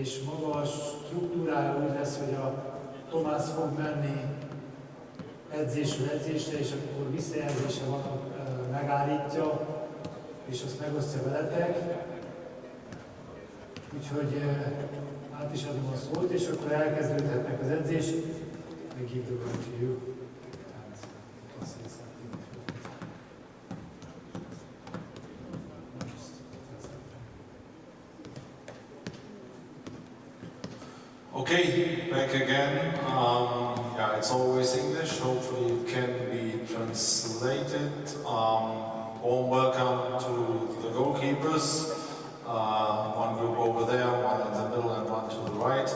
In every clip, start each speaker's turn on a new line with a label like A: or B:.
A: És maga a struktúrája úgy lesz, hogy a Tomás fog menni edzésről edzésre, és akkor visszajelzése van, megállítja, és azt megosztja veletek. Úgyhogy át is adom a szót, és akkor elkezdődhetnek az edzés. I give the word to you.
B: Okay, back again. Yeah, it's always English. Hopefully it can be translated. Warm welcome to the goalkeepers. One group over there, one in the middle and one to the right.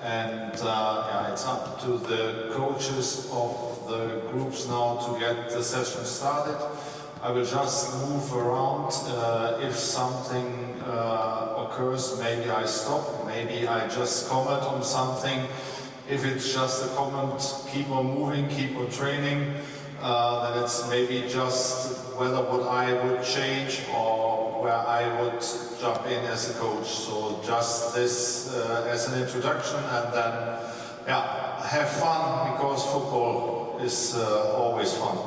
B: And yeah, it's up to the coaches of the groups now to get the session started. I will just move around. If something occurs, maybe I stop, maybe I just comment on something. If it's just a comment, keep on moving, keep on training, then it's maybe just whether what I would change or where I would jump in as a coach. So just this as an introduction, and then yeah, have fun, because football is always fun.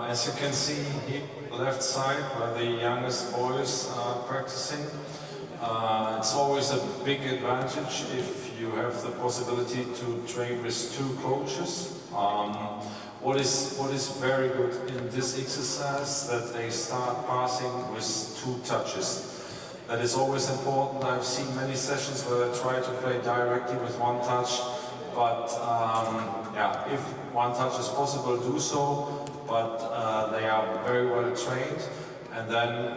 B: As you can see here, left side where the youngest boys are practicing, it's always a big advantage if you have the possibility to train with two coaches. what is very good in this exercise, that they start passing with 2 touches. That is always important. I've seen many sessions where they try to play directly with 1 touch, but yeah, if 1 touch is possible, do so, but they are very well trained. And then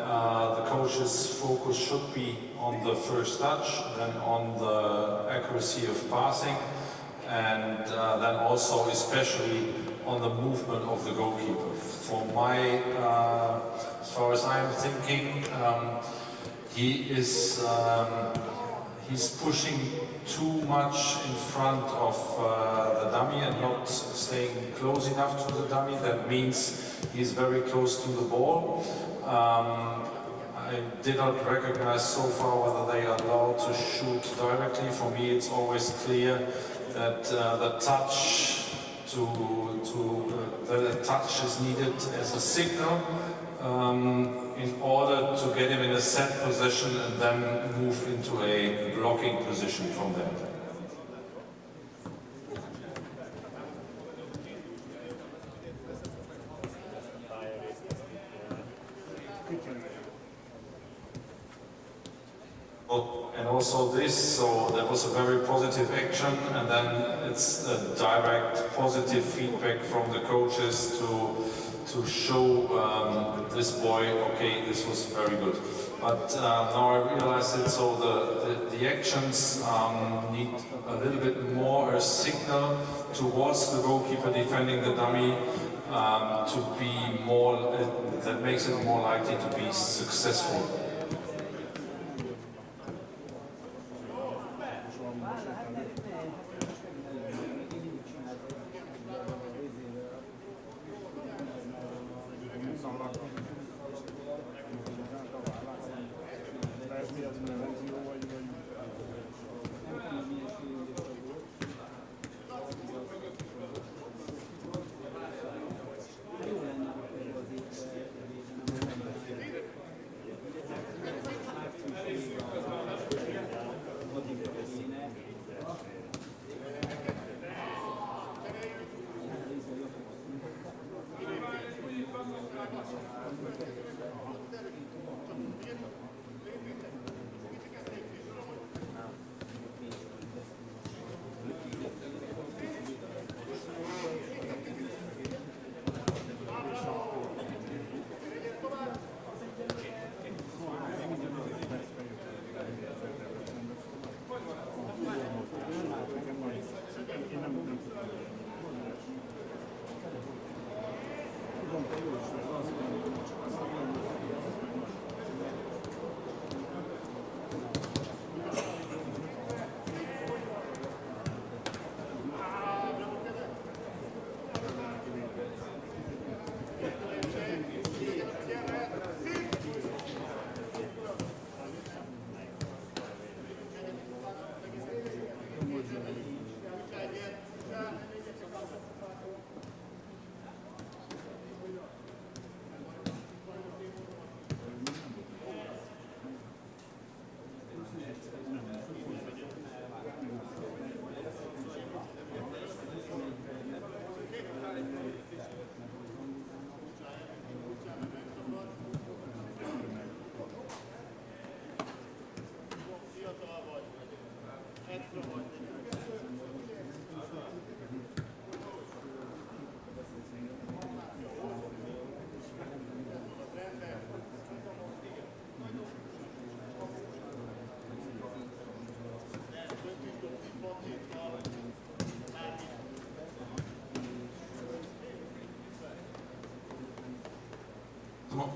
B: the coach's focus should be on the first touch, then on the accuracy of passing, and then also especially on the movement of the goalkeeper. For my, as far as I'm thinking, he's pushing too much in front of the dummy and not staying close enough to the dummy. That means he's very close to the ball. I did not recognize so far whether they are allowed to shoot directly. For me, it's always clear that the touch is needed as a signal in order to get him in a set position and then move into a blocking position from there. And also this, so that was a very positive action, and then it's a direct positive feedback from the coaches to show this boy, okay, this was very good. But now I realize it, so the actions need a little bit more a signal towards the goalkeeper defending the dummy to be more, that makes it more likely to be successful.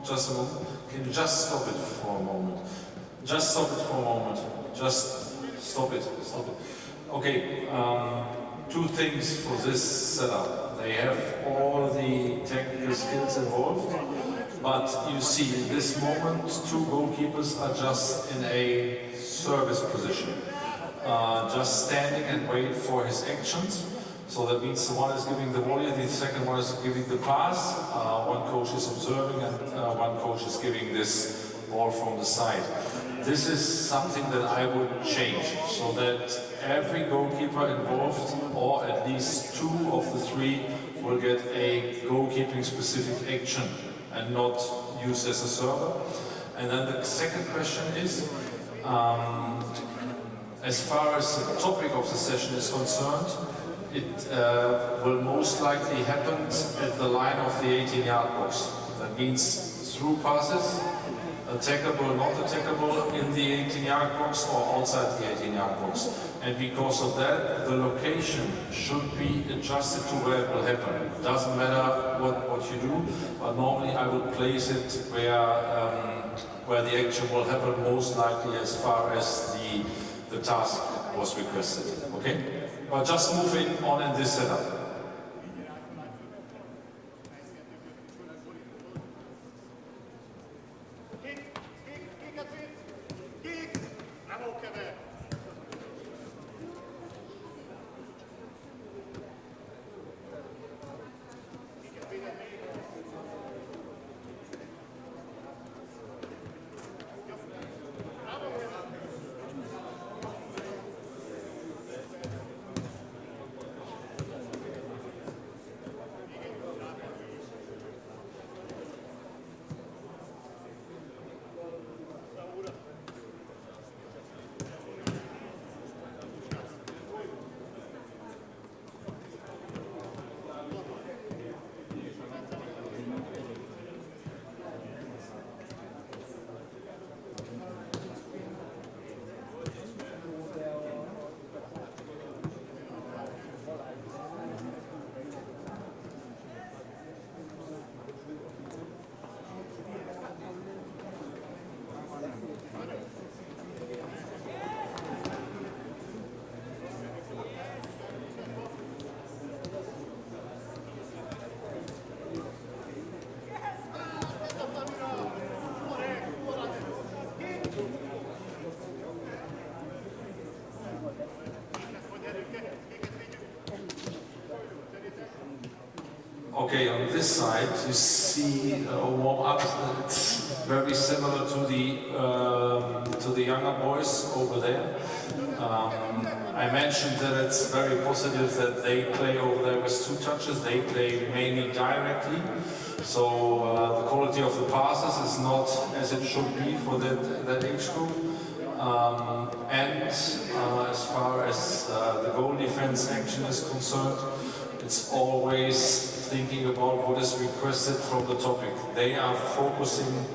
B: Just a moment. Can you just stop it for a moment? Just stop it for a moment. Just stop it. Stop it. Okay. 2 things for this setup. They have all the technical skills involved, but you see in this moment 2 goalkeepers are just in a service position, just standing and wait for his actions. So that means the one is giving the volley, the second one is giving the pass, one coach is observing, and one coach is giving this ball from the side. This is something that I would change, so that every goalkeeper involved, or at least 2 of the 3, will get a goalkeeping specific action and not used as a server. And then the second question is, as far as the topic of the session is concerned, it will most likely happen at the line of the 18-yard box. That means through passes, attackable, not attackable, in the 18-yard box or outside the 18-yard box. And because of that, the location should be adjusted to where it will happen. It doesn't matter what you do, but normally I would place it where the action will happen most likely as far as the task was requested. Okay? But just moving on in this setup. Okay, on this side you see a warm-up. It's very similar to the younger boys over there. I mentioned that it's very positive that they play over there with 2 touches. They play mainly directly, so the quality of the passes is not as it should be for that age group. And as far as the goal defense action is concerned, it's always thinking about what is requested from the topic. They are focusing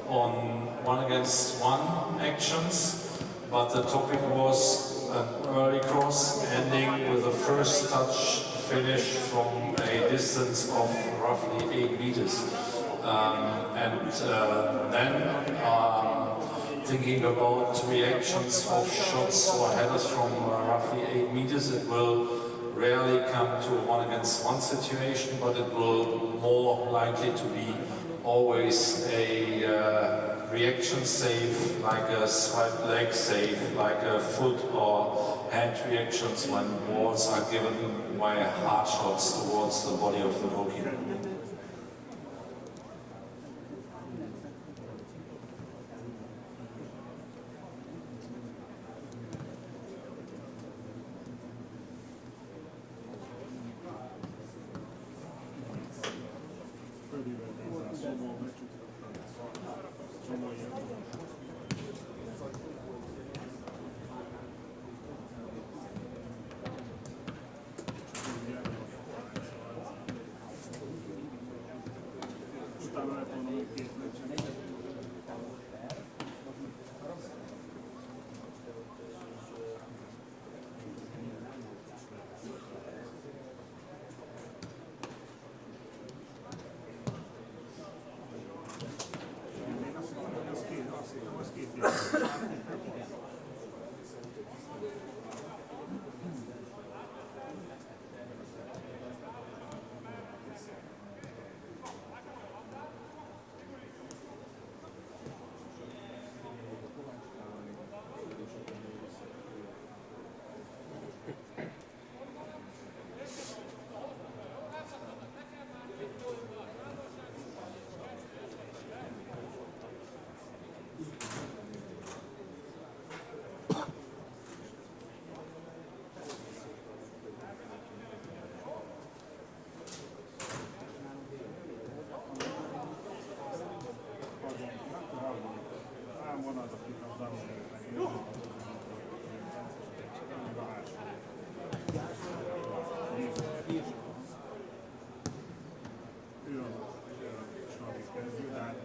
B: on 1-against-1 actions, but the topic was an early cross ending with a first touch finish from a distance of roughly 8 meters. Then thinking about reactions of shots or headers from roughly 8 meters, it will rarely come to a 1-against-1 situation, but it will more likely to be always a reaction save, like a swipe leg save, like a foot or hand reactions when balls are given by hard shots towards the body of the goalkeeper.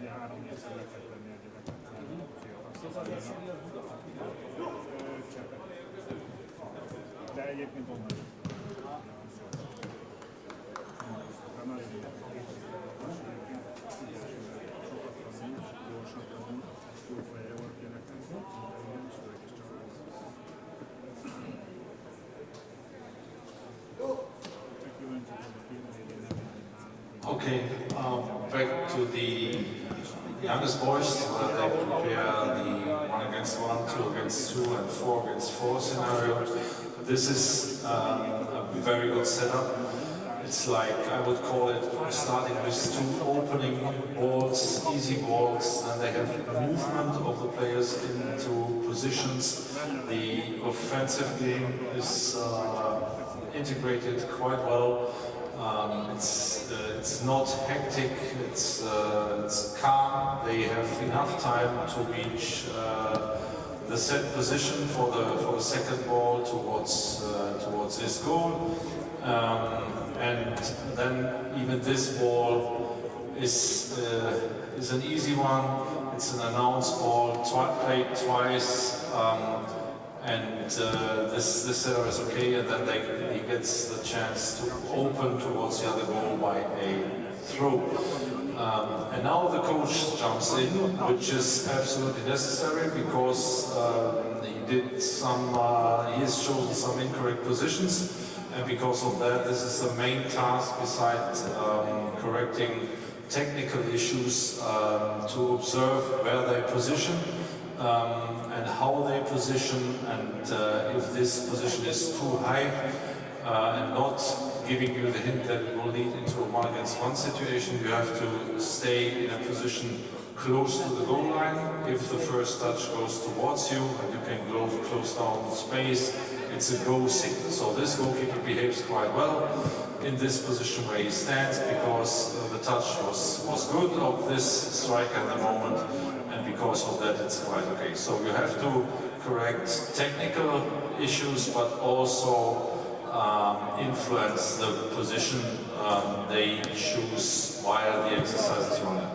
C: ugye 3 évvel le kell tenni a gyereket fiatal csepet. De egyébként onnan is. De nagyon sokat tanulni, gyorsan tanulni, jó feje volt gyereknek, intelligens, ő is csak
B: Okay, back to the youngest boys, where they prepare the 1 against 1, 2 against 2, and 4 against 4 scenario. This is a very good setup. It's like, I would call it, starting with 2 opening balls, easy balls, and they have movement of the players into positions. The offensive game is integrated quite well. It's not hectic, it's calm. They have enough time to reach the set position for the second ball towards this goal. And then even this ball is an easy one. It's an announced ball, played twice, and this setter is okay. And then he gets the chance to open towards the other goal by a throw. And now the coach jumps in, which is absolutely necessary because he has chosen some incorrect positions. And because of that, this is the main task besides correcting technical issues, to observe where they position and how they position, and if this position is too high and not giving you the hint that it will lead into a 1 against 1 situation, you have to stay in a position close to the goal line. If the first touch goes towards you and you can close down the space, it's a go signal. So this goalkeeper behaves quite well in this position where he stands, because the touch was good of this striker at the moment, and because of that it's quite okay. So you have to correct technical issues, but also influence the position they choose while the exercise is running.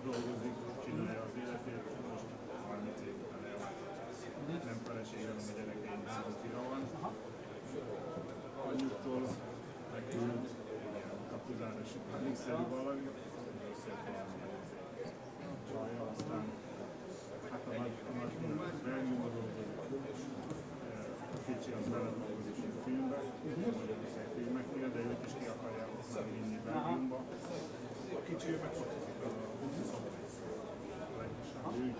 C: Dolgozik, csinálja az életét, most 30 év után elvált. Nem feleségem, a gyerekeim szívotira van. Anyuktól megkült ilyen kapuzárosi panikszerű valami, összejött valami csalja, aztán hát a nagy belnyúlva dolgozik. A kicsi az veled dolgozik a filmben, Magyarország filmeknél, de őt is ki akarja vinni Belgiumba. A kicsi meg focizik a ő is.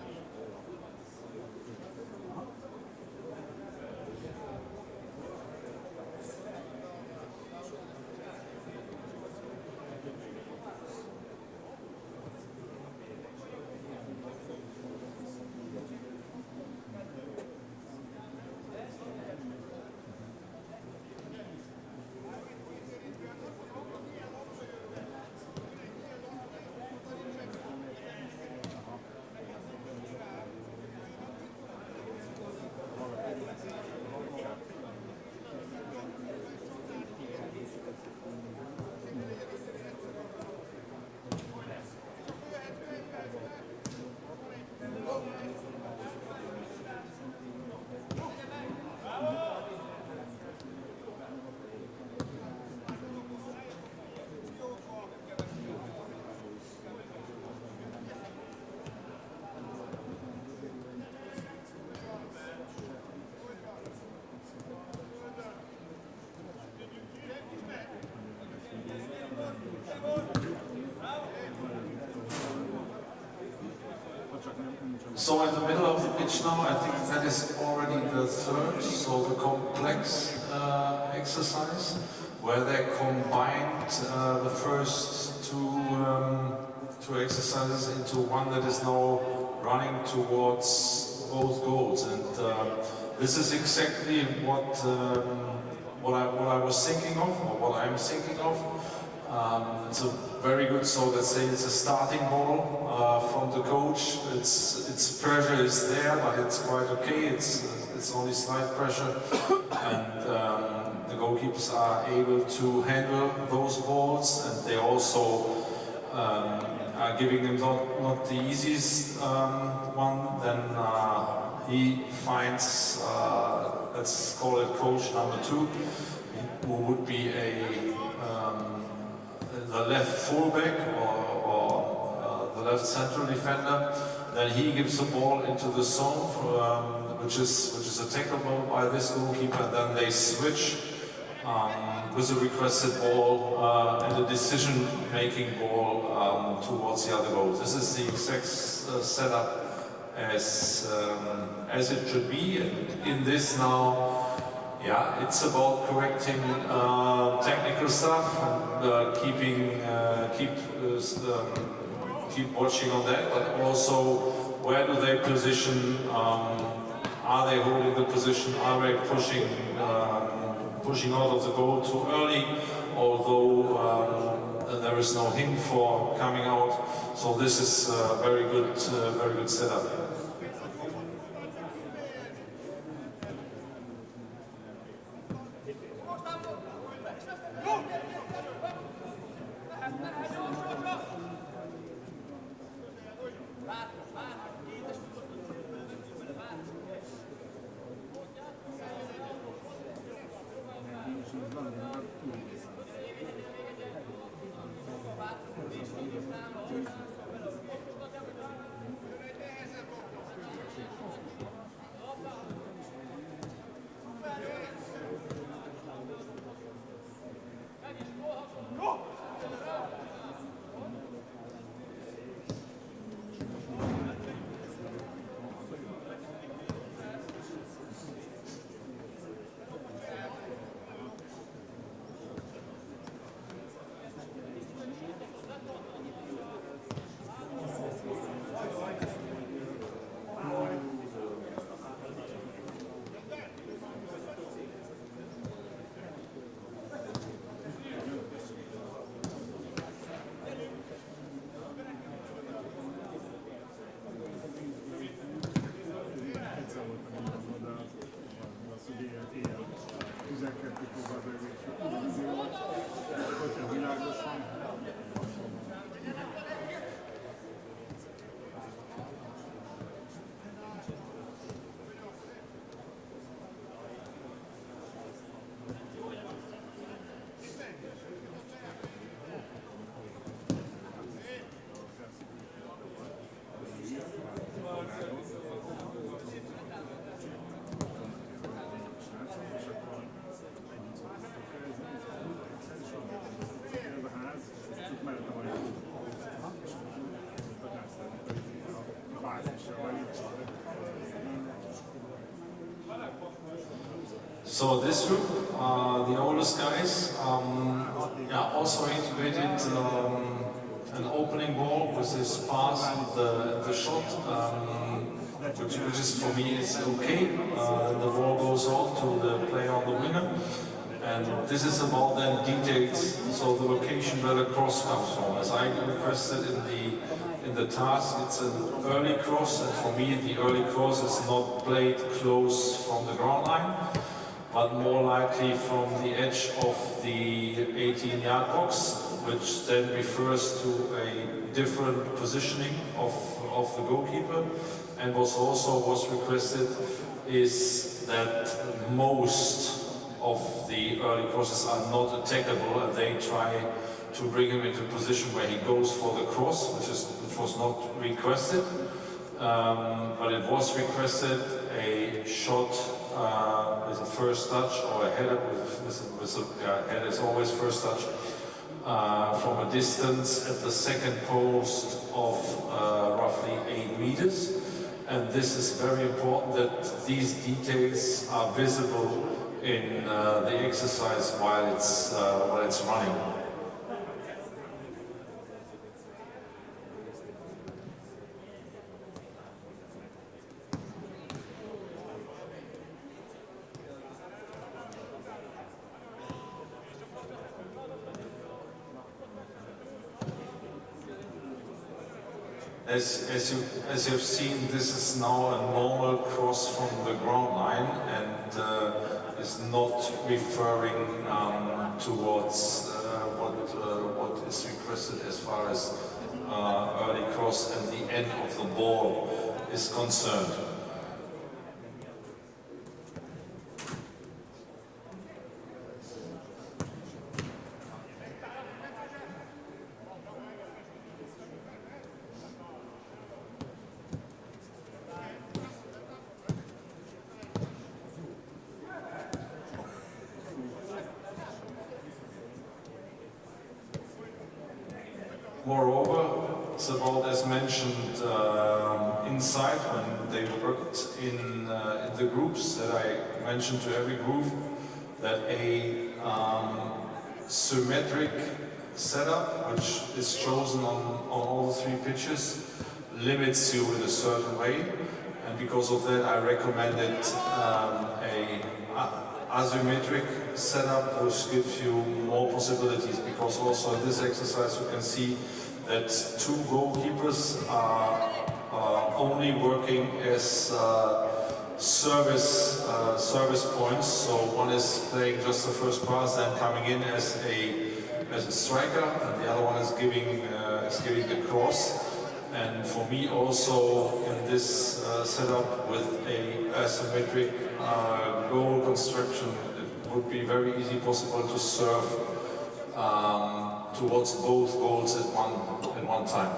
B: So in the middle of the pitch now, I think that is already the third, so the complex exercise, where they combined the first two exercises into one that is now running towards both goals. And this is exactly what I was thinking of, or what I'm thinking of. It's a very good, so let's say it's a starting ball from the coach. Its pressure is there, but it's quite okay. It's only slight pressure, and the goalkeepers are able to handle those balls, and they also are giving them not the easiest one. Then he finds, let's call it coach number 2, who would be the left fullback or the left central defender. Then he gives the ball into the zone, which is attackable by this goalkeeper. And then they switch with a requested ball and a decision-making ball towards the other goal. This is the exact setup as it should be. And in this now, yeah, it's about correcting technical stuff and keep watching on that, but also where do they position? Are they holding the position? Are they pushing out of the goal too early? Although there is no hint for coming out, so this is a very good setup. So this group, the oldest guys, also integrated an opening ball with this pass and the shot, which is for me is okay. The ball goes out to the player on the winger, and this is about then details. So the location where the cross comes from, as I requested in the task, it's an early cross, and for me the early cross is not played close from the ground line, but more likely from the edge of the 18-yard box, which then refers to a different positioning of the goalkeeper. And what also was requested is that most of the early crosses are not attackable, and they try to bring him into a position where he goes for the cross, which was not requested, but it was requested a shot with a first touch, or a header header is always first touch, from a distance at the second post of roughly 8 meters. And this is very important that these details are visible in the exercise while it's running. As you have seen, this is now a normal cross from the ground line and is not referring towards what is requested as far as early cross and the end of the ball is concerned. Moreover, it's about, as mentioned, inside when they worked in the groups that I mentioned to every group, that a symmetric setup, which is chosen on all the 3 pitches, limits you in a certain way, and because of that I recommended a asymmetric setup, which gives you more possibilities, because also in this exercise you can see that 2 goalkeepers are only working as service points. So one is playing just the first pass, then coming in as a striker, and the other one is giving the cross. And for me also in this setup with a asymmetric goal construction, it would be very easy possible to serve towards both goals at one time.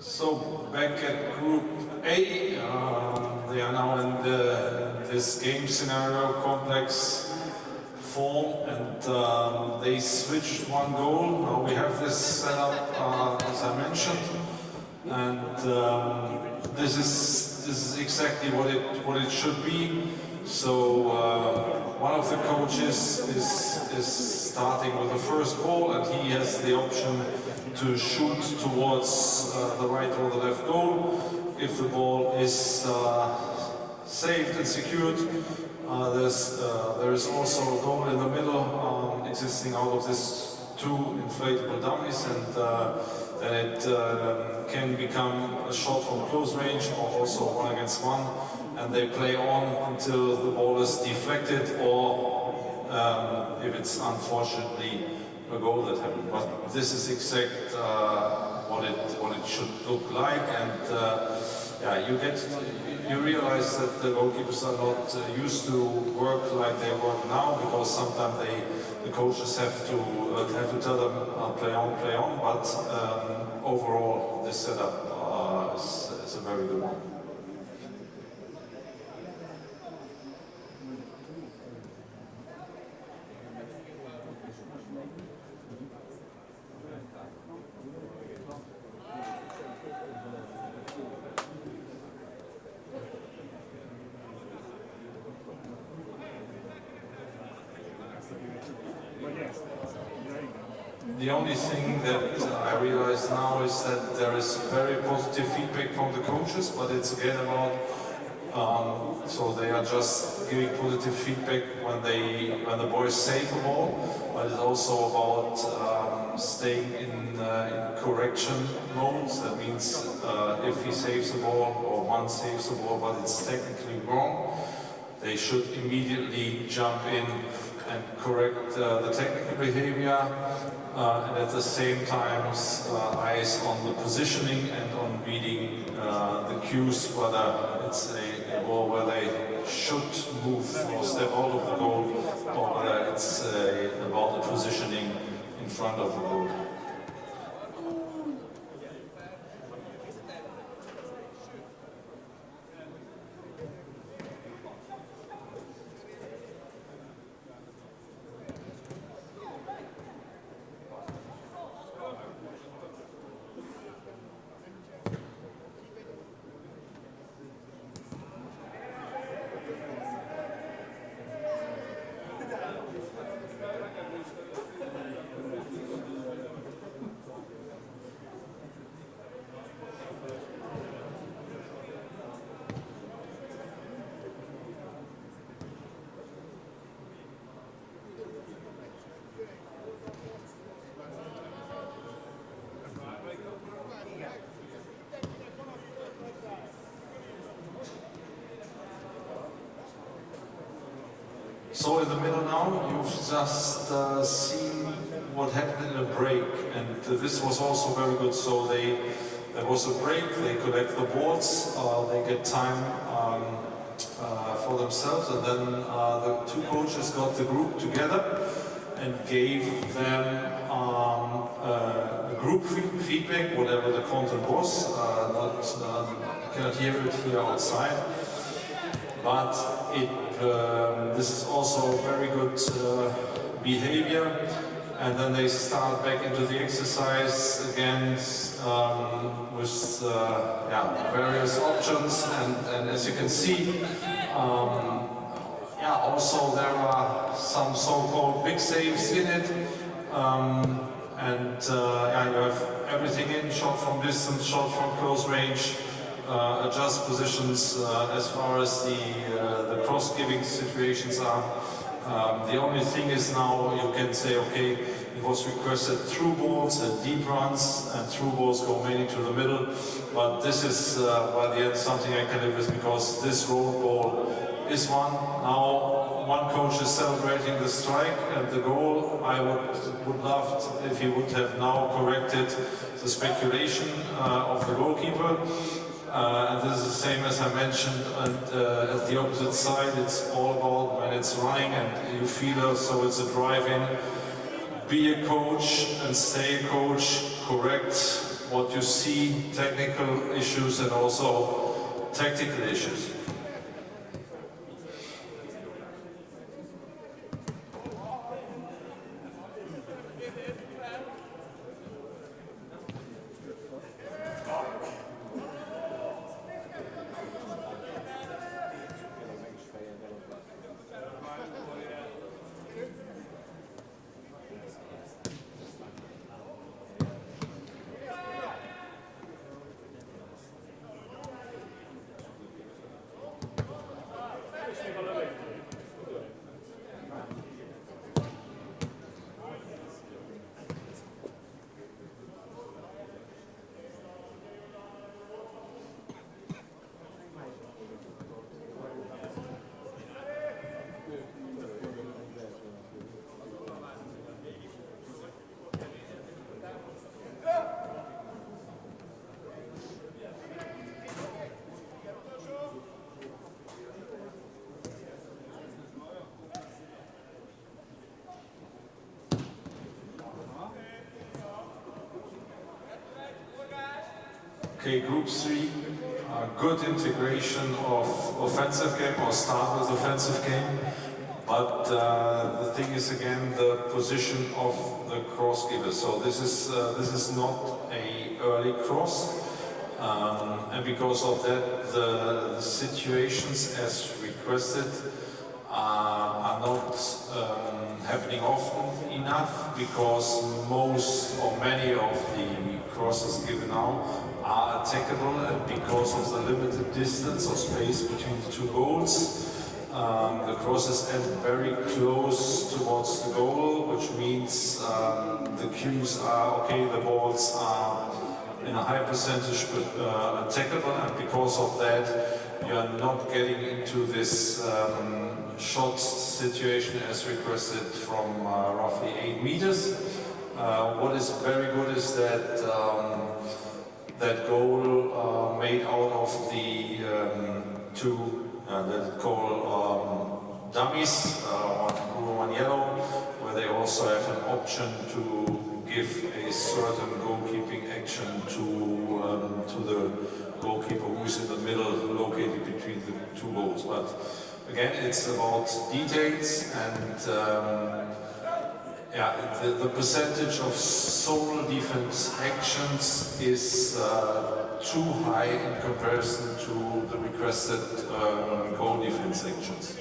B: So back at Group A, they are now in this game scenario complex form, and they switched one goal. Now we have this set up as I mentioned, and this is exactly what it should be. So one of the coaches is starting with the first ball, and he has the option to shoot towards the right or the left goal. If the ball is saved and secured, there is also a goal in the middle existing out of these two inflatable dummies, and then it can become a shot from close range or also 1 against 1, and they play on until the ball is deflected, or if it's unfortunately a goal that happened. But this is exact what it should look like, and yeah, you realize that the goalkeepers are not used to work like they work now, because sometimes the coaches have to tell them play on. But overall, this setup is a very good one. The only thing that I realize now is that there is very positive feedback from the coaches, but it's again about so they are just giving positive feedback when the boys save a ball, but it's also about staying in correction modes. That means if he saves a ball or one saves a ball but it's technically wrong, they should immediately jump in and correct the technical behavior, and at the same time eyes on the positioning and on reading the cues, whether it's a ball where they should move or step out of the goal, or whether it's about the positioning in front of the goal. So in the middle now, you've just seen what happened in a break, and this was also very good. So there was a break, they collect the boards, they get time for themselves, and then the two coaches got the group together and gave them a group feedback, whatever the content was. You cannot hear it here outside, but this is also very good behavior. And then they start back into the exercise again with various options. And as you can see, yeah, also there are some so-called big saves in it. Yeah, you have everything in, shot from distance, shot from close range, adjust positions as far as the cross-giving situations are. The only thing is now you can say, okay, it was requested through balls and deep runs, and through balls go mainly to the middle, but this is by the end something I can live with, because this roll ball is one. Now one coach is celebrating the strike and the goal. I would love if he would have now corrected the speculation of the goalkeeper. And this is the same as I mentioned, and at the opposite side it's all about when it's running and you feel it, so it's a drive-in. Be a coach and stay a coach, correct what you see, technical issues and also tactical issues. Okay, Group 3, good integration of offensive game, or start with offensive game. But the thing is again the position of the cross giver. So this is not a early cross, and because of that, the situations as requested are not happening often enough, because most or many of the crosses given now are attackable, and because of the limited distance or space between the two goals, the crosses end very close towards the goal, which means the cues are, okay, the balls are in a high percentage but attackable, and because of that you are not getting into this shot situation as requested from roughly 8 meters. What is very good is that that goal made out of the two that call dummies, one blue, one yellow, where they also have an option to give a certain goalkeeping action to the goalkeeper who's in the middle, located between the two goals. But again, it's about details, and yeah, the percentage of solo defense actions is too high in comparison to the requested goal defense actions.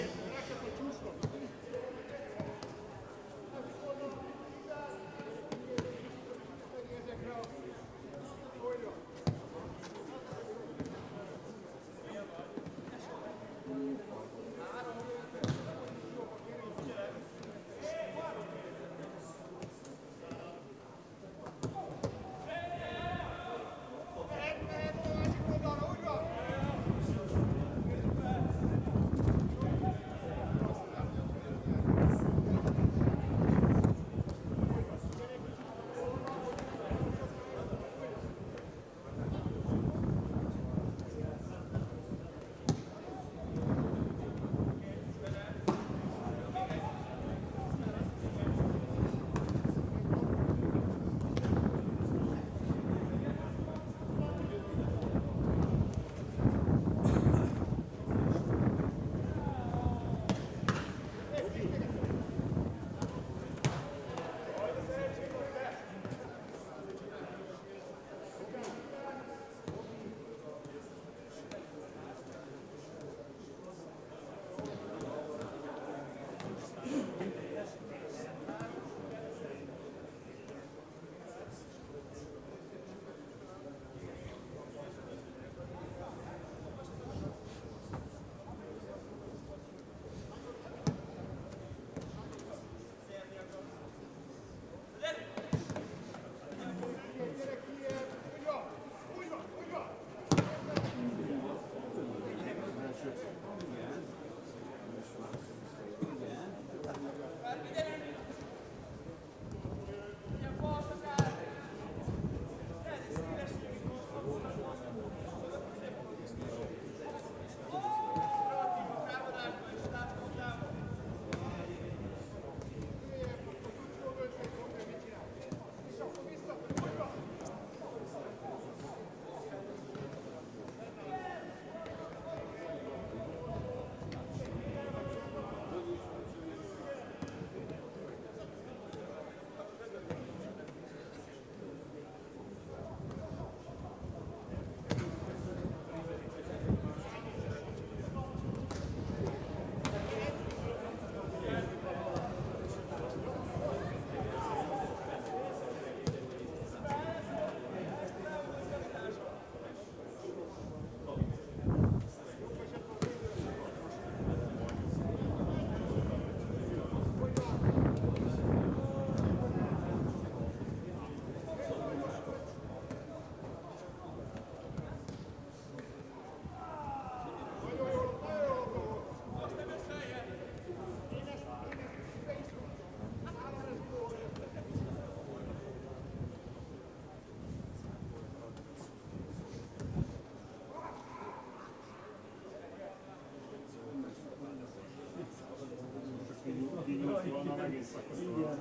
C: Volna megint szakaszolva.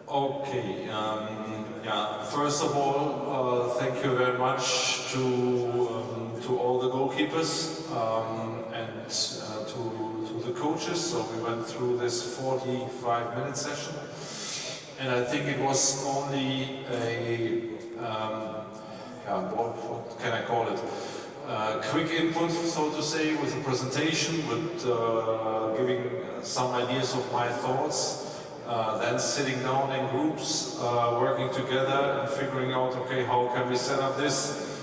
B: Okay, yeah, first of all, thank you very much to all the goalkeepers and to the coaches. So we went through this 45-minute session, and I think it was only a, what can I call it? Quick input, so to say, with a presentation, with giving some ideas of my thoughts. Then sitting down in groups, working together and figuring out, okay, how can we set up this?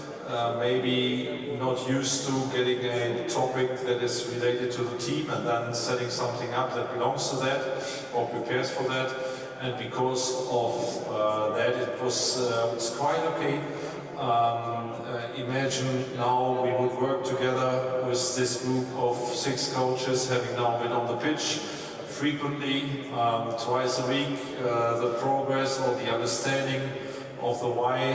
B: Maybe not used to getting a topic that is related to the team and then setting something up that belongs to that or prepares for that. And because of that, it was quite okay. Imagine now we would work together with this group of 6 coaches, having now been on the pitch frequently, twice a week, the progress or the understanding of the why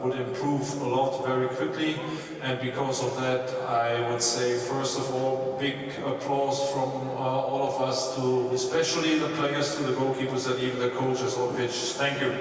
B: would improve a lot very quickly. And because of that, I would say, first of all, big applause from all of us to, especially the players, to the goalkeepers and even the coaches on pitch. Thank you.